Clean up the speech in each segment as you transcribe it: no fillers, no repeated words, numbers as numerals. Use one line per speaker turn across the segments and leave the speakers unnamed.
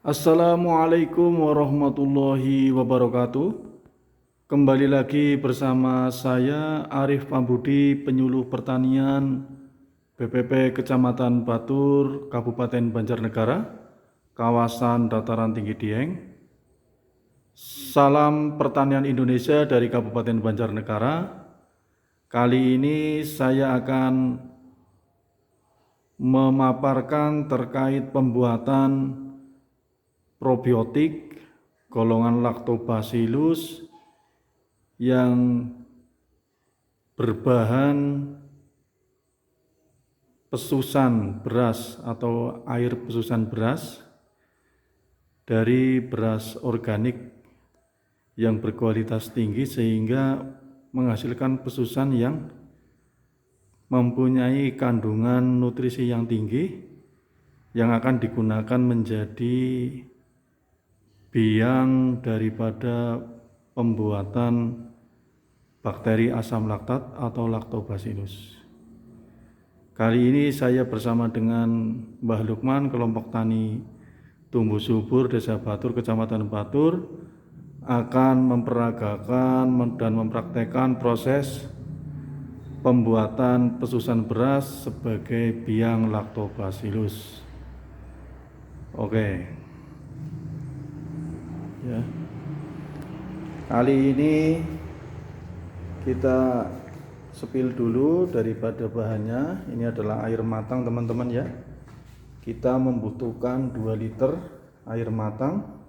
Assalamualaikum warahmatullahi wabarakatuh. Kembali lagi bersama saya Arif Pambudi, penyuluh pertanian BPP Kecamatan Batur, Kabupaten Banjarnegara, kawasan dataran tinggi Dieng. Salam pertanian Indonesia dari Kabupaten Banjarnegara. Kali ini saya akan memaparkan terkait pembuatan probiotik golongan Lactobacillus yang berbahan pesusan beras atau air pesusan beras dari beras organik yang berkualitas tinggi sehingga menghasilkan pesusan yang mempunyai kandungan nutrisi yang tinggi yang akan digunakan menjadi biang daripada pembuatan bakteri asam laktat atau Lactobacillus. Kali ini saya bersama dengan Mbah Lukman, kelompok tani tumbuh subur Desa Batur, Kecamatan Batur, akan memperagakan dan mempraktekkan proses pembuatan pesusan beras sebagai biang Lactobacillus. Oke. Ya. Kali ini kita spill dulu daripada bahannya. Ini adalah air matang, teman-teman ya. Kita membutuhkan 2 liter air matang.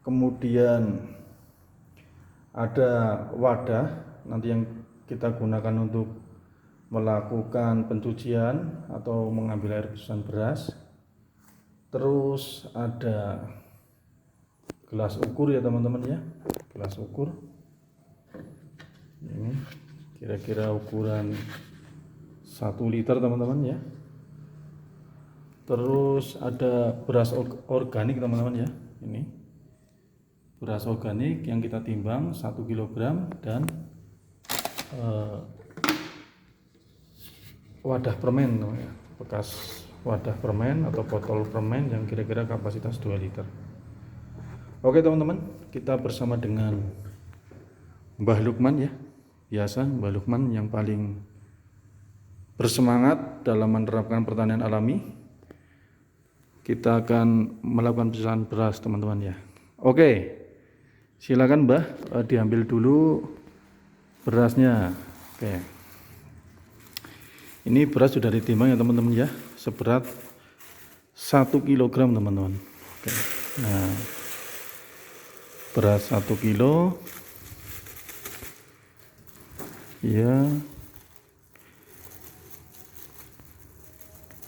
Kemudian ada wadah nanti yang kita gunakan untuk melakukan pencucian atau mengambil air pesusan beras. Terus ada gelas ukur ya teman-teman ya, gelas ukur ini kira-kira ukuran 1 liter teman-teman ya. Terus ada beras organik teman-teman ya, ini beras organik yang kita timbang 1 kg dan wadah permen ya, bekas wadah permen atau botol permen yang kira-kira kapasitas 2 liter. Oke teman-teman, kita bersama dengan Mbah Lukman ya. Biasa Mbah Lukman yang paling bersemangat dalam menerapkan pertanian alami. Kita akan melakukan pesusan beras teman-teman ya. Oke, silakan Mbah, diambil dulu berasnya. Oke, ini beras sudah ditimbang ya teman-teman ya, seberat 1 kg teman-teman. Oke, nah beras 1 kilo ya.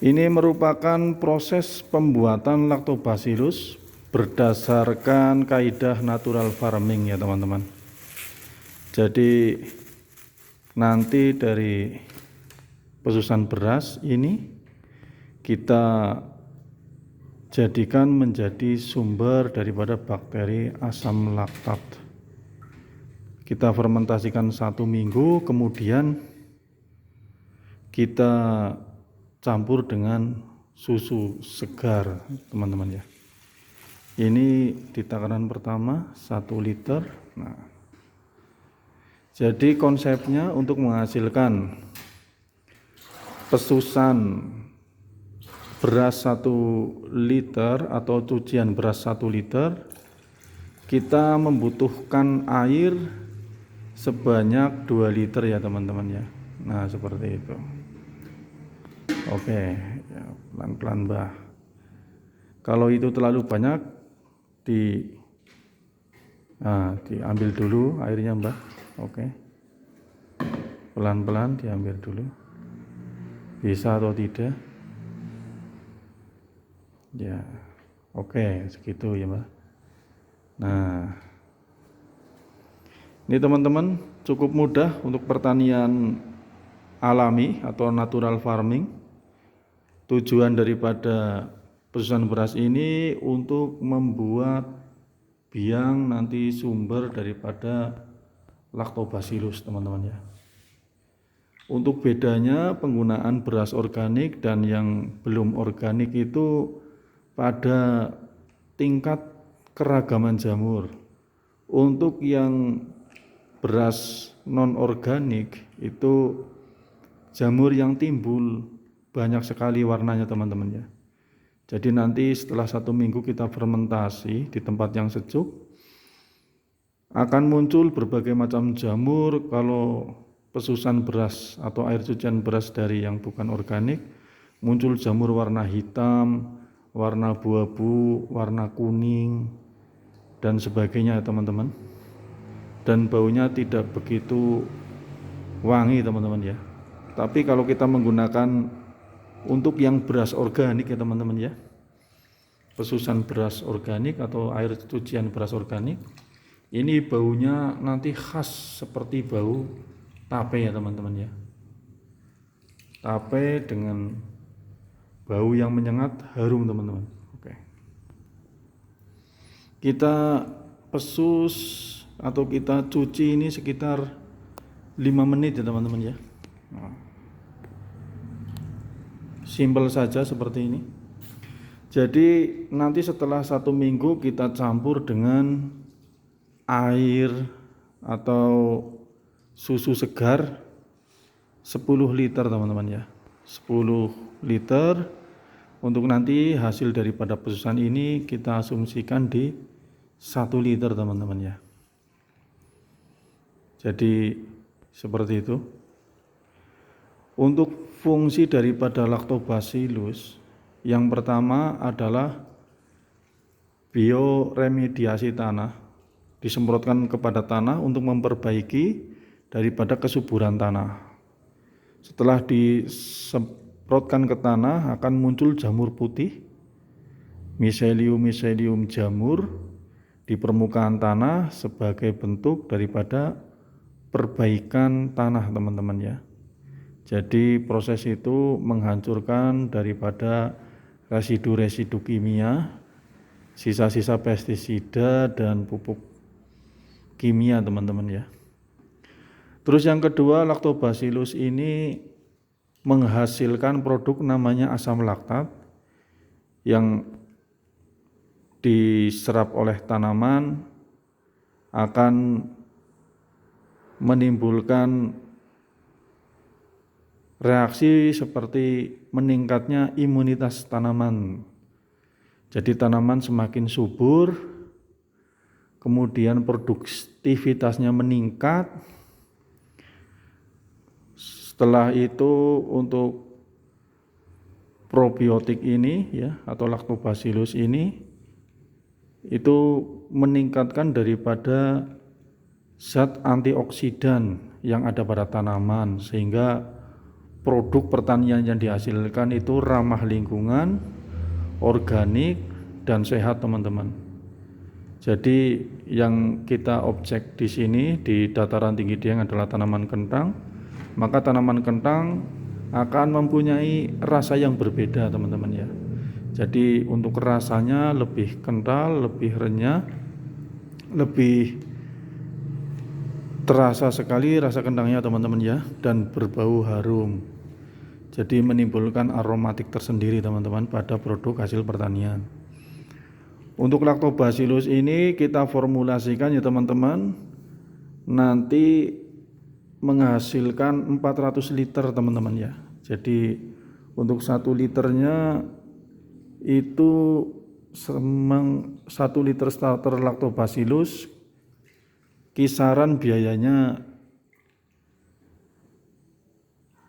Ini merupakan proses pembuatan Lactobacillus berdasarkan kaidah natural farming ya teman-teman. Jadi nanti dari pesusan beras ini kita jadikan menjadi sumber daripada bakteri asam laktat. Kita fermentasikan 1 minggu, kemudian kita campur dengan susu segar teman-teman ya. Ini di takaran pertama 1 liter. Nah, jadi konsepnya untuk menghasilkan pesusan beras 1 liter atau cucian beras 1 liter, kita membutuhkan air sebanyak 2 liter ya teman-teman ya. Nah seperti itu. Oke ya, pelan-pelan Mbah. Kalau itu terlalu banyak diambil dulu airnya Mbah. Oke, pelan-pelan diambil dulu, bisa atau tidak ya. Oke, segitu ya Mbak. Nah ini teman-teman cukup mudah untuk pertanian alami atau natural farming. Tujuan daripada pesusan beras ini untuk membuat biang nanti sumber daripada Lactobacillus teman-teman ya. Untuk bedanya penggunaan beras organik dan yang belum organik itu pada tingkat keragaman jamur. Untuk yang beras non organik itu jamur yang timbul banyak sekali warnanya teman-teman ya. Jadi nanti setelah 1 minggu kita fermentasi di tempat yang sejuk, akan muncul berbagai macam jamur. Kalau pesusan beras atau air cucian beras dari yang bukan organik, muncul jamur warna hitam, warna abu-abu, warna kuning, dan sebagainya teman-teman. Dan baunya tidak begitu wangi teman-teman ya. Tapi kalau kita menggunakan untuk yang beras organik ya teman-teman ya, pesusan beras organik atau air cucian beras organik, ini baunya nanti khas seperti bau tape ya teman-teman ya. Tape dengan bau yang menyengat, harum teman-teman. Oke. Kita pesus atau kita cuci ini sekitar 5 menit ya teman-teman ya. Simpel saja seperti ini. Jadi nanti setelah 1 minggu kita campur dengan air atau susu segar 10 liter teman-teman ya. 10 liter untuk nanti hasil daripada pesusan ini kita asumsikan di 1 liter teman-teman ya. Jadi seperti itu. Untuk fungsi daripada Lactobacillus yang pertama adalah bioremediasi tanah, disemprotkan kepada tanah untuk memperbaiki daripada kesuburan tanah. Setelah disemprotkan ke tanah akan muncul jamur putih, miselium jamur di permukaan tanah sebagai bentuk daripada perbaikan tanah teman-teman ya. Jadi proses itu menghancurkan daripada residu-residu kimia, sisa-sisa pestisida dan pupuk kimia teman-teman ya. Terus yang kedua, Lactobacillus ini menghasilkan produk namanya asam laktat yang diserap oleh tanaman akan menimbulkan reaksi seperti meningkatnya imunitas tanaman. Jadi tanaman semakin subur, kemudian produktivitasnya meningkat. Setelah itu untuk probiotik ini ya atau Lactobacillus ini itu meningkatkan daripada zat antioksidan yang ada pada tanaman sehingga produk pertanian yang dihasilkan itu ramah lingkungan, organik, dan sehat teman-teman. Jadi yang kita objek di sini di dataran tinggi Dieng adalah tanaman kentang. Maka tanaman kentang akan mempunyai rasa yang berbeda teman-teman ya. Jadi untuk rasanya lebih kental, lebih renyah, lebih terasa sekali rasa kentangnya teman-teman ya, dan berbau harum. Jadi menimbulkan aromatik tersendiri teman-teman pada produk hasil pertanian. Untuk Lactobacillus ini kita formulasikan ya teman-teman, nanti menghasilkan 400 liter teman-teman ya. Jadi untuk 1 liternya itu 1 liter starter Lactobacillus kisaran biayanya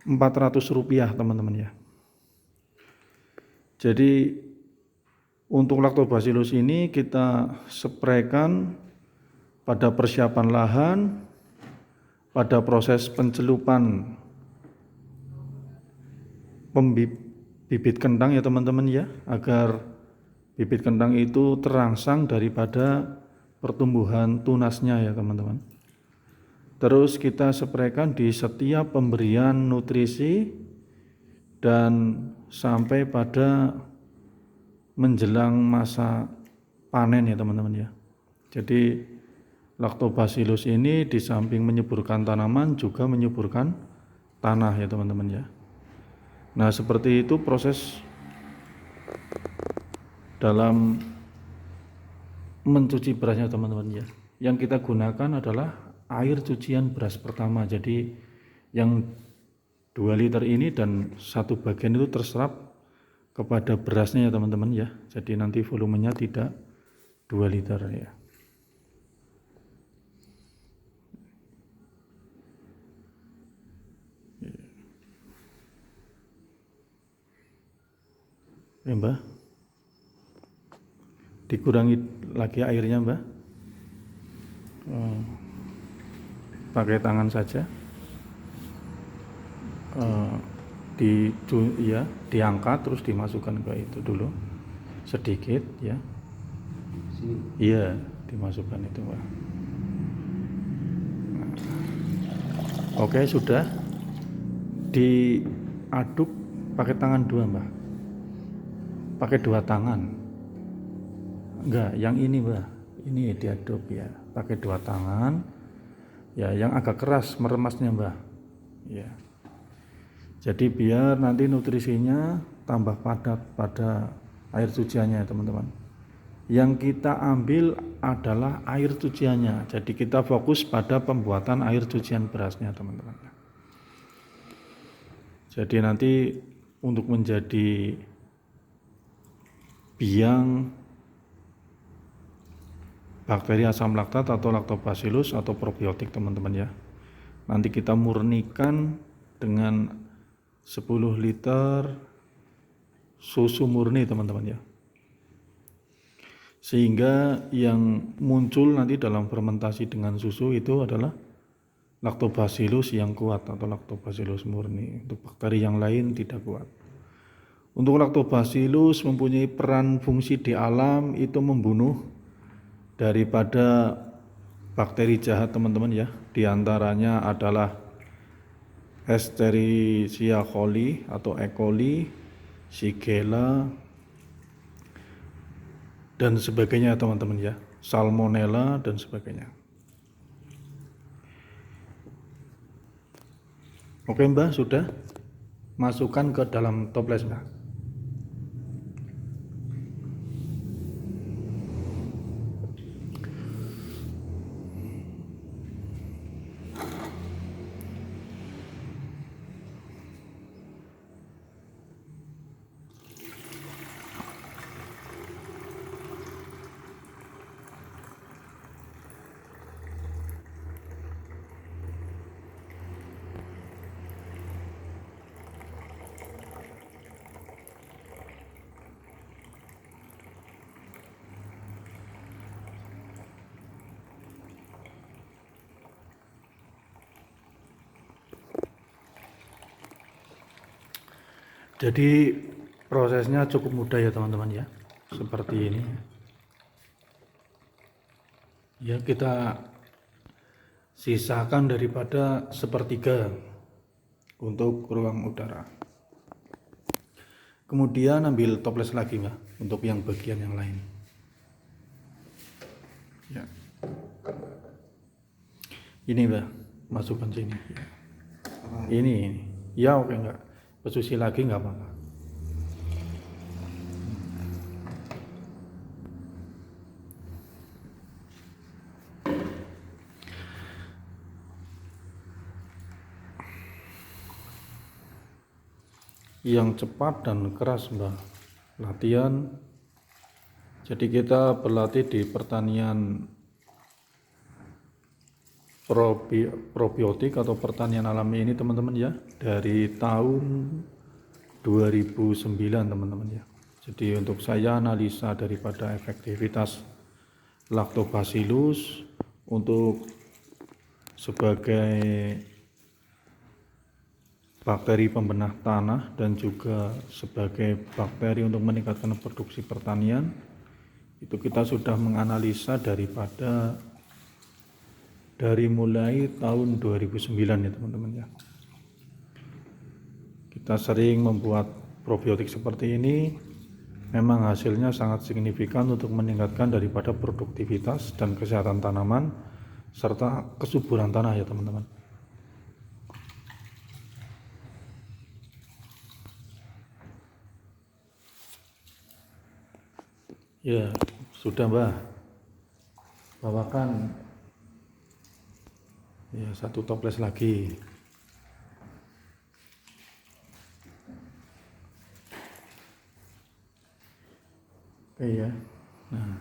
Rp400 teman-teman ya. Jadi untuk Lactobacillus ini kita spraykan pada persiapan lahan, pada proses pencelupan bibit kentang ya teman-teman ya, agar bibit kentang itu terangsang daripada pertumbuhan tunasnya ya teman-teman. Terus kita spraykan di setiap pemberian nutrisi dan sampai pada menjelang masa panen ya teman-teman ya. Jadi Lactobacillus ini di samping menyuburkan tanaman juga menyuburkan tanah ya teman-teman ya. Nah seperti itu proses dalam mencuci berasnya teman-teman ya. Yang kita gunakan adalah air cucian beras pertama. Jadi yang 2 liter ini dan 1 bagian itu terserap kepada berasnya ya teman-teman ya. Jadi nanti volumenya tidak 2 liter ya. Ya Mbah, dikurangi lagi airnya Mbah. Pakai tangan saja. Diangkat terus dimasukkan ke itu dulu sedikit ya. Iya, dimasukkan itu Mbah. Oke, sudah diaduk pakai tangan 2 Mbah. Pakai 2 tangan. Enggak, yang ini Mbah. Ini diaduk ya, pakai 2 tangan. Ya, yang agak keras meremasnya Mbah. Ya. Jadi biar nanti nutrisinya tambah padat pada air cuciannya ya teman-teman. Yang kita ambil adalah air cuciannya. Jadi kita fokus pada pembuatan air cucian berasnya teman-teman. Jadi nanti untuk menjadi biang bakteri asam laktat atau lactobacillus atau probiotik teman-teman ya. Nanti kita murnikan dengan 10 liter susu murni teman-teman ya. Sehingga yang muncul nanti dalam fermentasi dengan susu itu adalah lactobacillus yang kuat atau lactobacillus murni. Untuk bakteri yang lain tidak kuat. Untuk lactobacillus mempunyai peran fungsi di alam itu membunuh daripada bakteri jahat teman-teman ya. Di antaranya adalah Escherichia coli atau E. coli, Shigella dan sebagainya teman-teman ya, Salmonella dan sebagainya. Oke Mbah, sudah masukkan ke dalam toples Mbah. Jadi prosesnya cukup mudah ya teman-teman ya, seperti ini ya. Kita sisakan daripada 1/3 untuk ruang udara, kemudian ambil toples lagi Mbak untuk yang bagian yang lain ya. Ini Mbak, masukkan sini ya. Ini ya, oke enggak pesusi lagi enggak apa-apa. Yang cepat dan keras Mbak, latihan. Jadi kita berlatih di pertanian probiotik atau pertanian alami ini teman-teman ya, dari tahun 2009 teman-teman ya. Jadi untuk saya analisa daripada efektivitas lactobacillus untuk sebagai bakteri pembenah tanah dan juga sebagai bakteri untuk meningkatkan produksi pertanian, itu kita sudah menganalisa dari mulai tahun 2009 ya teman-teman ya. Kita sering membuat probiotik seperti ini, memang hasilnya sangat signifikan untuk meningkatkan daripada produktivitas dan kesehatan tanaman serta kesuburan tanah ya teman-teman. Ya, sudah Mbak. bawakan ya satu toples lagi. Oke ya. Nah,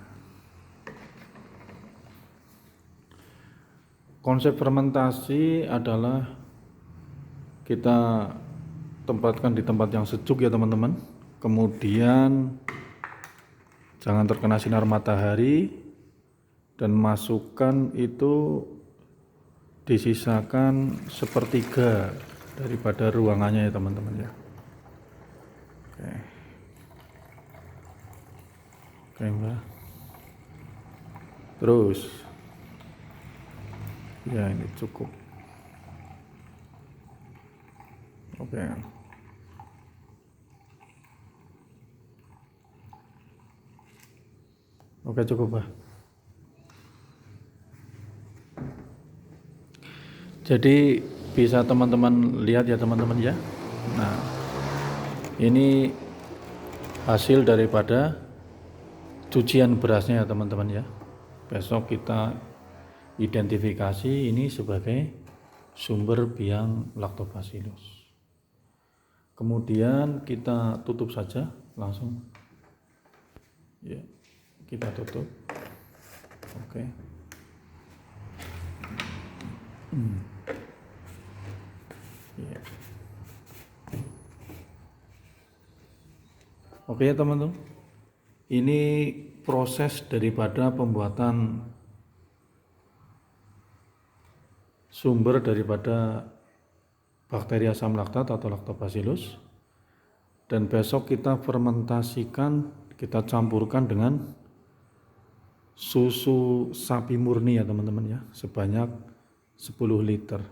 konsep fermentasi adalah kita tempatkan di tempat yang sejuk ya teman-teman. Kemudian jangan terkena sinar matahari dan masukkan itu disisakan sepertiga daripada ruangannya ya teman-teman ya. Oke. Oke Mbak. Terus ya ini cukup. Oke. Oke cukup Pak. Jadi bisa teman-teman lihat ya teman-teman ya. Nah, ini hasil daripada cucian berasnya ya teman-teman ya. Besok kita identifikasi ini sebagai sumber biang Lactobacillus. Kemudian kita tutup saja langsung. Ya, kita tutup. Oke. Ya. Oke ya teman-teman. Ini proses daripada pembuatan sumber daripada bakteri asam laktat atau Lactobacillus, dan besok kita fermentasikan, kita campurkan dengan susu sapi murni ya teman-teman ya, sebanyak 10 liter.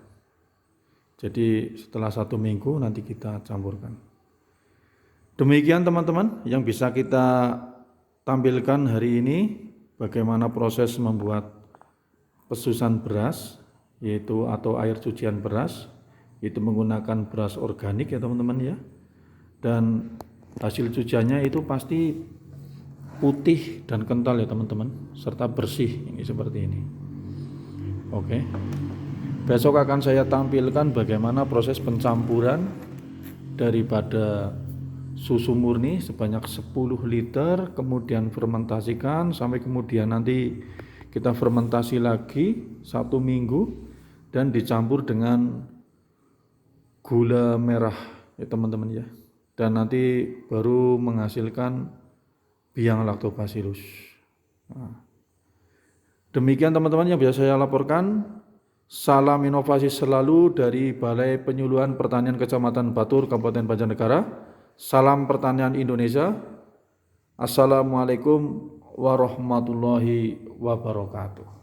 Jadi setelah 1 minggu nanti kita campurkan. Demikian teman-teman yang bisa kita tampilkan hari ini, bagaimana proses membuat pesusan beras yaitu atau air cucian beras, itu menggunakan beras organik ya teman-teman ya. Dan hasil cuciannya itu pasti putih dan kental ya teman-teman, serta bersih ini seperti ini. Oke. Besok akan saya tampilkan bagaimana proses pencampuran daripada susu murni sebanyak 10 liter, kemudian fermentasikan sampai kemudian nanti kita fermentasi lagi 1 minggu dan dicampur dengan gula merah ya teman-teman ya. Dan nanti baru menghasilkan biang Lactobacillus. Nah, demikian teman-teman yang bisa saya laporkan. Salam inovasi selalu dari Balai Penyuluhan Pertanian Kecamatan Batur, Kabupaten Banjarnegara. Salam pertanian Indonesia. Assalamualaikum warahmatullahi wabarakatuh.